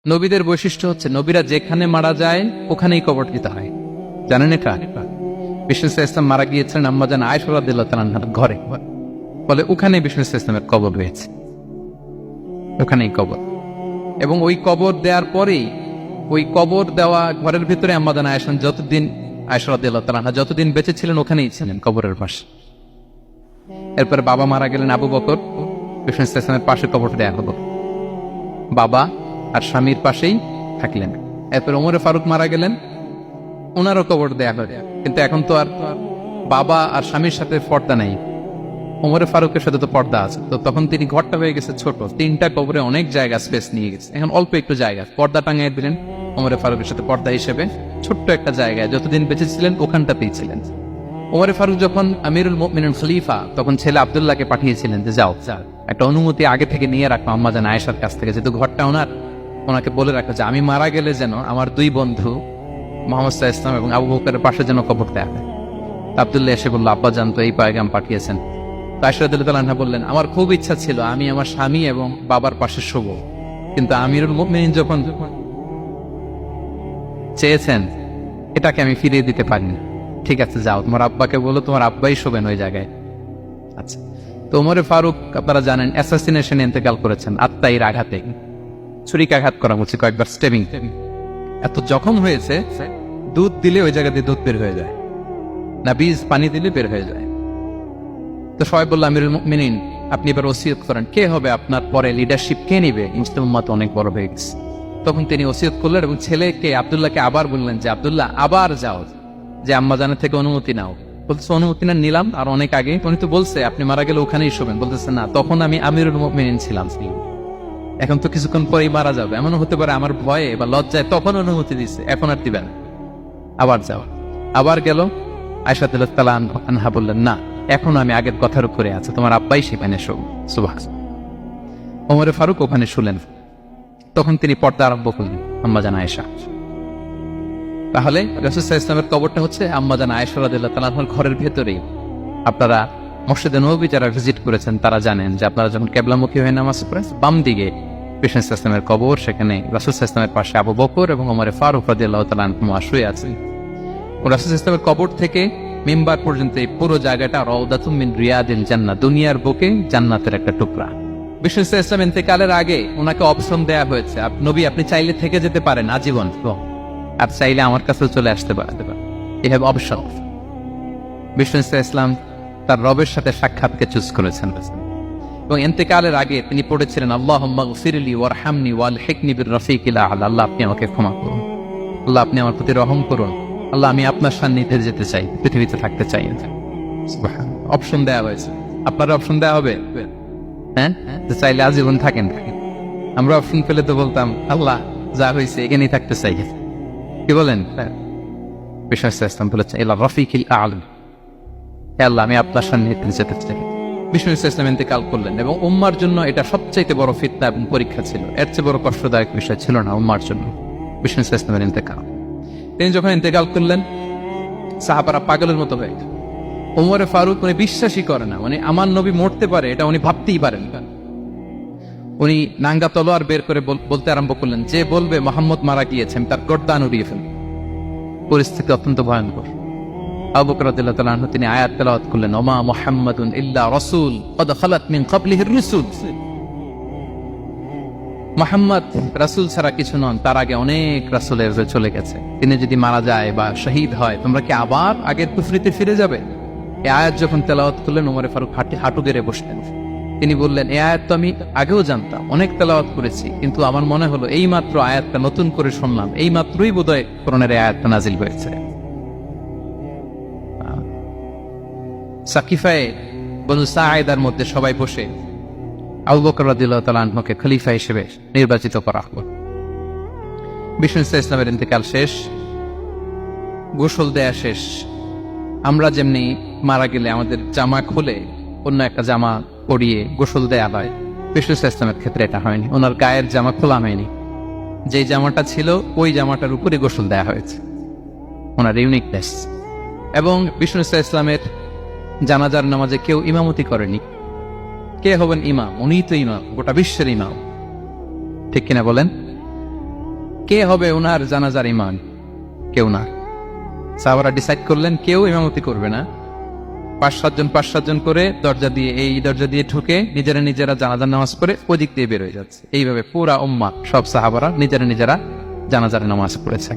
নবীদের বৈশিষ্ট্য হচ্ছে নবীরা যেখানে মারা যায় ওখানেই কবর দিতে হয়। জানেন এটা? বিষ্ণু ইসলাম মারা গিয়েছিলেন আম্মাজান আয়েশা রাদিয়াল্লাহু তাআলা আনহার ঘরে, বলে ওখানে বিষ্ণু ইসলামের কবর রয়েছে, ওখানেই কবর। এবং ওই কবর দেওয়ার পরেই ওই কবর দেওয়া ঘরের ভিতরে আম্মাজান আয়েশা যতদিন আয়েশা রাদিয়াল্লাহু তাআলা আনহা যতদিন বেঁচে ছিলেন ওখানেই ছিলেন কবরের পাশে। এরপরে বাবা মারা গেলেন আবু বকর, বিষ্ণু ইসলামের পাশে কবর দেয়া হলো, বাবা আর স্বামীর পাশেই থাকলেন। এরপর ওমরে ফারুক মারা গেলেন, ওনারও কবর দেয়া হলো। কিন্তু এখন তো আর বাবা আর স্বামীর সাথে পর্দা নাই, ওমরে ফারুকের সাথে তো পর্দা আছে। তো তখন তিনি ঘরটা হয়ে গেছে ছোট, 3টা কবরে অনেক জায়গা স্পেস নিয়ে গেছে, এখন অল্প একটু জায়গা পর্দা টাঙিয়ে দিলেন ওমরে ফারুকের সাথে পর্দা হিসেবে ছোট্ট একটা জায়গায়, যতদিন বেঁচে ছিলেন ওখানটাতেই ছিলেন। ওমরে ফারুক যখন আমিরুল মুমিনিন খলিফা, তখন ছেলে আব্দুল্লাহকে পাঠিয়েছিলেন যে যাও একটা অনুমতি আগে থেকে নিয়ে রাখো আম্মাজান আয়েশার কাছ থেকে, যেহেতু ঘরটা ওনাকে বলে রাখো যে আমি মারা গেলে যেন আমার 2 বন্ধু মুহাম্মদ সাল্লাল্লাহু আলাইহি ওয়াসাল্লাম এবং আবু বকরের পাশে যেন কবর দেয়া হয়। আব্দুল্লাহ এসে বলল, আব্বা জান তো এই পয়গাম পাঠিয়েছেন। আয়েশা রাদিয়াল্লাহু তাআলা আনহা বললেন, আমার খুব ইচ্ছা ছিল আমি আমার স্বামী এবং বাবার পাশে শোব, কিন্তু আমিরুল মুমিনিন যখন চেয়েছেন এটাকে আমি ফিরিয়ে দিতে পারি না। ঠিক আছে যাও, তোমার আব্বাকে বলো তোমার আব্বাই শোবেন ওই জায়গায়। আচ্ছা, তো ওমরে ফারুক আপনারা জানেন অ্যাসাসিনেশনে ইন্তেকাল করেছেন, আত্মাইর আঘাতে, ছুরিকাঘাত করা হচ্ছে, কয়েকবার স্টেবিং। এত জখম হয়েছে দুধ দিলে ওই জায়গা দিয়ে দুধ বের হয়ে যায় না, বীজ পানি দিলে বের হয়ে যায়। তো সবাই বলল আমিরুল মুমিনিন আপনি এবার ওসিয়ত করেন, কে হবে আপনার পরে লিডারশিপ, কে নিবে? মুসলিম উম্মাত অনেক বড় হয়ে গেছে। তখন তিনি ওসিয়ত করলেন এবং ছেলেকে আব্দুল্লাহকে আবার বললেন যে আব্দুল্লাহ আবার যাও, যে আম্মাজানের থেকে অনুমতি নাও। বলতেছে অনুমতি না নিলাম আর অনেক আগে, উনি তো বলছে আপনি মারা গেলে ওখানেই শোবেন। বলতেছে না, তখন আমি আমিরুল মুমিনিন ছিলাম, এখন তো কিছুক্ষণ পরেই মারা যাবে, এমনও হতে পারে আমার ভয়ে বা লজ্জায় তখন অনুমতি দিচ্ছে, এখন আর দিবেন, আবার যাও। আবার গেল, আয়েশা রাদিয়াল্লাহু তাআলা আনহা বললেন না, এখন আমি আগের কথার উপরে আছে, তোমার আব্বাই সেখানে শোক। সুবহানাল্লাহ। ওমরে ফারুক ওখানে শুলেন, তখন তিনি পর্দা আরম্ভ করলেন আম্মাজান আয়েশা। তাহলে রাসূল সাল্লাল্লাহু আলাইহি ওয়াসাল্লামের কবরটা হচ্ছে আম্মাজান আয়েশা রাদিয়াল্লাহু তাআলা আনহার ঘরের ভেতরেই। আপনারা মসজিদে নববী যারা ভিজিট করেছেন তারা জানেন যে আপনারা যখন কিবলামুখী হয়ে নামাজ পড়েন, বাম দিকে বিষ্ণু সাল্লাল্লাহু আলাইহি ওয়াসাল্লামের কবর, সেখানে রাসূল সাল্লাল্লাহু আলাইহি ওয়াসাল্লামের পাশে আবু বকর এবং ওমরে ফারুক রাদিয়াল্লাহু তাআলা আনহুমা শুয়ে আছেন। রাসূল সাল্লাল্লাহু আলাইহি ওয়াসাল্লামের কবর থেকে মিম্বার পর্যন্ত এই পুরো জায়গাটা রাউদাতুম মিন রিয়াদিল জান্নাহ, দুনিয়ার বুকে জান্নাতের একটা টুকরা। বিষ্ণু সাল্লাল্লাহু আলাইহি ওয়াসাল্লাম ইন্তেকালের আগে ওনাকে অপশন দেয়া হয়েছে, নবী আপনি চাইলে থেকে যেতে পারেন আজীবন, আর চাইলে আমার কাছেও চলে আসতে পারেন, এই হ্যাভ অপশন। বিষ্ণু সাল্লাল্লাহু আলাইহি ওয়াসাল্লাম তার রবের সাথে সাক্ষাৎকে চুজ করেছেন এবং ইন্তেকালের আগে তিনি পড়েছিলেন আল্লাহুম্মা গফিরলি ওয়ারহামনি ওয়ালহিকনি বির রাফিকিল আ'লা, আল্লাহ আপনি আমাকে ক্ষমা করুন, আল্লাহ আপনি আমার প্রতি রহম করুন, আল্লাহ আমি আপনার সান্নিধ্যে যেতে চাই, পৃথিবীতে থাকতে চাই। অপশন দেওয়া হয়েছে, আপনার অপশন দেওয়া হবে, হ্যাঁ, চাইলে আজীবন থাকেন। আমরা অপশন পেলে তো বলতাম আল্লাহ যা হয়েছে এখানেই থাকতে চাই, কি বলেন? বিষ্ণু সাল্লাল্লাহু আলাইহি ওয়াসাল্লাম বলেছেন ইলা রাফিকিল আ'লা, আল্লাহ আমি আপনার সান্নিধ্যে যেতে চাই। বিষ্ণু সাল্লাল্লাহু আলাইহি ওয়াসাল্লাম ইন্তেকাল করলেন এবং উম্মার জন্য এটা সবচাইতে বড় ফিতনা এবং পরীক্ষা ছিল, এর চেয়ে বড় কষ্টদায়ক বিষয় ছিল না উম্মার জন্য বিষ্ণু সাল্লাল্লাহু আলাইহি ওয়াসাল্লামের ইন্তেকাল। তিনি যখন ইন্তেকাল করলেন সাহাবারা পাগলের মতো হয়ে গেল। ওমরে ফারুক উনি বিশ্বাসই করে না, মানে আমার নবী মরতে পারে এটা উনি ভাবতেই পারেন। উনি নাঙ্গা তলোয়ার বের করে বলতে আরম্ভ করলেন, যে বলবে মুহাম্মদ মারা গিয়েছে আমি তার গর্দান উড়িয়ে ফেলব। পরিস্থিতি অত্যন্ত ভয়ঙ্কর। আবু বকর রাদিয়াল্লাহু তাআলা আনহু তিনি আয়াত তেলাওয়াত করলেন, ওমা মুহাম্মাদুন ইল্লা রাসূল ক্বাদ খালাত মিন ক্বাবলিহির রুসুল, মুহাম্মদ রাসূল ছাড়া কিছু নন, তার আগে অনেক রাসূলের চলে গেছে, তিনি যদি মারা যায় বা শহীদ হয় তোমরা কি আবার আগের কুফরিতে ফিরে যাবে? এই আয়াত যখন তেলাওয়াত করলেন ওমরে ফারুক হাঁটু গেড়ে বসলেন। তিনি বললেন এই আয়াত তো আমি আগেও জানতাম, অনেক তেলাওয়াত করেছি, কিন্তু আমার মনে হলো এই মাত্র আয়াতটা নতুন করে শুনলাম, এই মাত্রই বোধহয় কোরআনের এই আয়াতটা নাজিল হয়েছে। সাকিফায়ে বনু সাঈদার মধ্যে সবাই বসে আবু বকর রাদিয়াল্লাহু তাআলা আনহুকে খলিফা হিসেবে নির্বাচিত করা হলো। বিষ্ণু সাল্লাল্লাহু আলাইহি ওয়াসাল্লামের ইন্তেকাল শেষ, গোসল দেয়া শেষ। আমরা যেমনি মারা গেলে আমাদের জামা খুলে অন্য একটা জামা পরিয়ে গোসল দেয়া হয়, বিষ্ণু সাল্লাল্লাহু আলাইহি ওয়াসাল্লামের ক্ষেত্রে এটা হয়নি, ওনার গায়ের জামা খোলা হয়নি, যেই জামাটা ছিল ওই জামাটার উপরে গোসল দেয়া হয়েছে, ওনার ইউনিকনেস। এবং বিষ্ণু সাল্লাল্লাহু আলাইহি ওয়াসাল্লামের জানাজার নামাজে কেউ ইমামতি করেনি। কে হবেন ইমাম? উনিই তো ইমাম, গোটা বিশ্বের ইমাম, ঠিক কিনা বলেন? কে হবে ওনার জানাজার ইমাম? কেউ না। সাহাবারা ডিসাইড করলেন কেউ ইমামতি করবে না। 5-7 জন করে দরজা দিয়ে, এই দরজা দিয়ে ঢুকে নিজেরা জানাজার নামাজ পড়ে ওদিক দিয়ে বের হয়ে যাচ্ছে। এইভাবে পুরা উম্মাহ সব সাহাবারা নিজেরা জানাজার নামাজ পড়েছে।